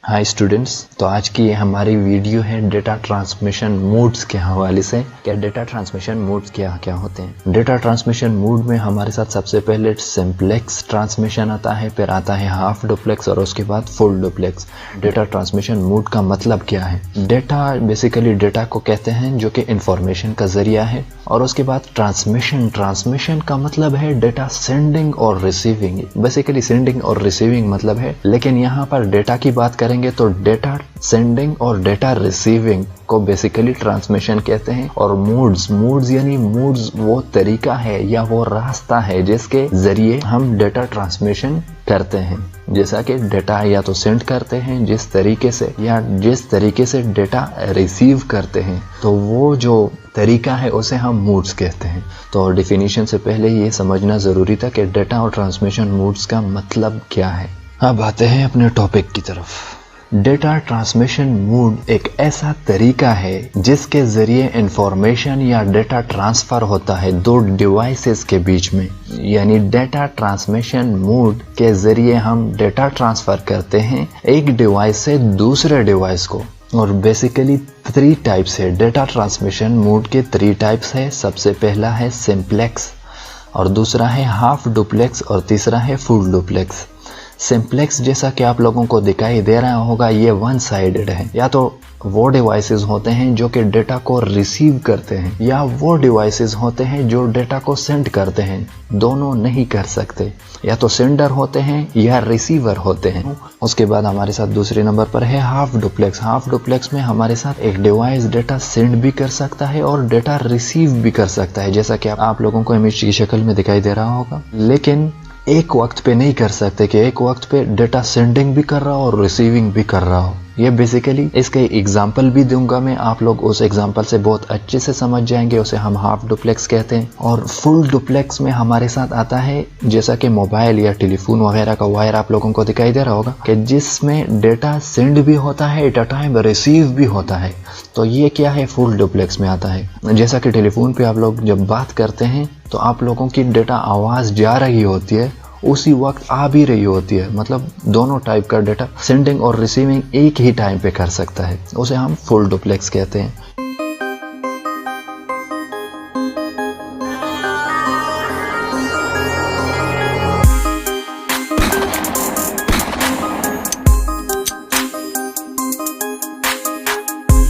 Hi students, तो आज की हमारी वीडियो है डेटा ट्रांसमिशन मोड्स के हवाले से। क्या डेटा ट्रांसमिशन मोड्स क्या होते हैं। डेटा ट्रांसमिशन मोड में हमारे साथ सबसे पहले सिंप्लेक्स ट्रांसमिशन आता है, फिर आता है हाफ डुप्लेक्स और उसके बाद full duplex. Data transmission mode का मतलब क्या है। डेटा बेसिकली डेटा को कहते हैं जो कि इंफॉर्मेशन का जरिया है। और उसके बाद ट्रांसमिशन का मतलब है डेटा सेंडिंग और रिसीविंग। बेसिकली सेंडिंग और रिसीविंग मतलब है, लेकिन यहाँ पर डेटा की बात करेंगे तो डेटा सेंडिंग और डेटा रिसीविंग को बेसिकली ट्रांसमिशन कहते हैं। और मूड्स यानी मूड्स वो तरीका है या वो रास्ता है जिसके जरिए हम डेटा ट्रांसमिशन करते हैं। जैसा कि डेटा या तो सेंड करते हैं जिस तरीके से, या जिस तरीके से डेटा रिसीव करते हैं, तो वो जो तरीका है उसे हम मूड्स कहते हैं। तो डेफिनेशन से पहले ये समझना जरूरी था कि डेटा और ट्रांसमिशन मूड्स का मतलब क्या है। अब आते हैं अपने टॉपिक की तरफ। डेटा ट्रांसमिशन मोड एक ऐसा तरीका है जिसके जरिए इंफॉर्मेशन या डेटा ट्रांसफर होता है दो डिवाइसेस के बीच में। यानी डेटा ट्रांसमिशन मोड के जरिए हम डेटा ट्रांसफर करते हैं एक डिवाइस से दूसरे डिवाइस को। और बेसिकली 3 टाइप्स है डेटा ट्रांसमिशन मोड के। 3 टाइप्स है। सबसे पहला है सिंप्लेक्स, और दूसरा है हाफ डुप्लेक्स, और तीसरा है फुल डुप्लेक्स। सिंप्लेक्स जैसा कि आप लोगों को दिखाई दे रहा होगा, ये वन साइडेड है। या तो वो डिवाइसेस होते हैं जो कि डेटा को रिसीव करते हैं, या वो डिवाइसेस होते हैं जो डेटा को सेंड करते हैं। दोनों नहीं कर सकते, या तो सेंडर होते हैं या रिसीवर होते हैं। उसके बाद हमारे साथ दूसरे नंबर पर है हाफ डुप्लेक्स। हाफ डुप्लेक्स में हमारे साथ एक डिवाइस डेटा सेंड भी कर सकता है और डेटा रिसीव भी कर सकता है, जैसा कि आप लोगों को इमेज की शक्ल में दिखाई दे रहा होगा। लेकिन एक वक्त पे नहीं कर सकते कि एक वक्त पे डेटा सेंडिंग भी कर रहा हो और रिसीविंग भी कर रहा हो। ये बेसिकली इसके एग्जाम्पल भी दूंगा मैं, आप लोग उस एग्जाम्पल से बहुत अच्छे से समझ जाएंगे। उसे हम हाफ डुप्लेक्स कहते हैं। और फुल डुप्लेक्स में हमारे साथ आता है जैसा कि मोबाइल या टेलीफोन वगैरह का वायर आप लोगों को दिखाई दे रहा होगा, कि जिसमें डेटा सेंड भी होता है, एट अ टाइम रिसीव भी होता है। तो ये क्या है, फुल डुप्लेक्स में आता है। जैसा कि टेलीफोन पे आप लोग जब बात करते हैं तो आप लोगों की डेटा आवाज जा रही होती है, उसी वक्त आ भी रही होती है। मतलब दोनों टाइप का डेटा सेंडिंग और रिसीविंग एक ही टाइम पे कर सकता है। उसे हम फुल डुप्लेक्स कहते हैं।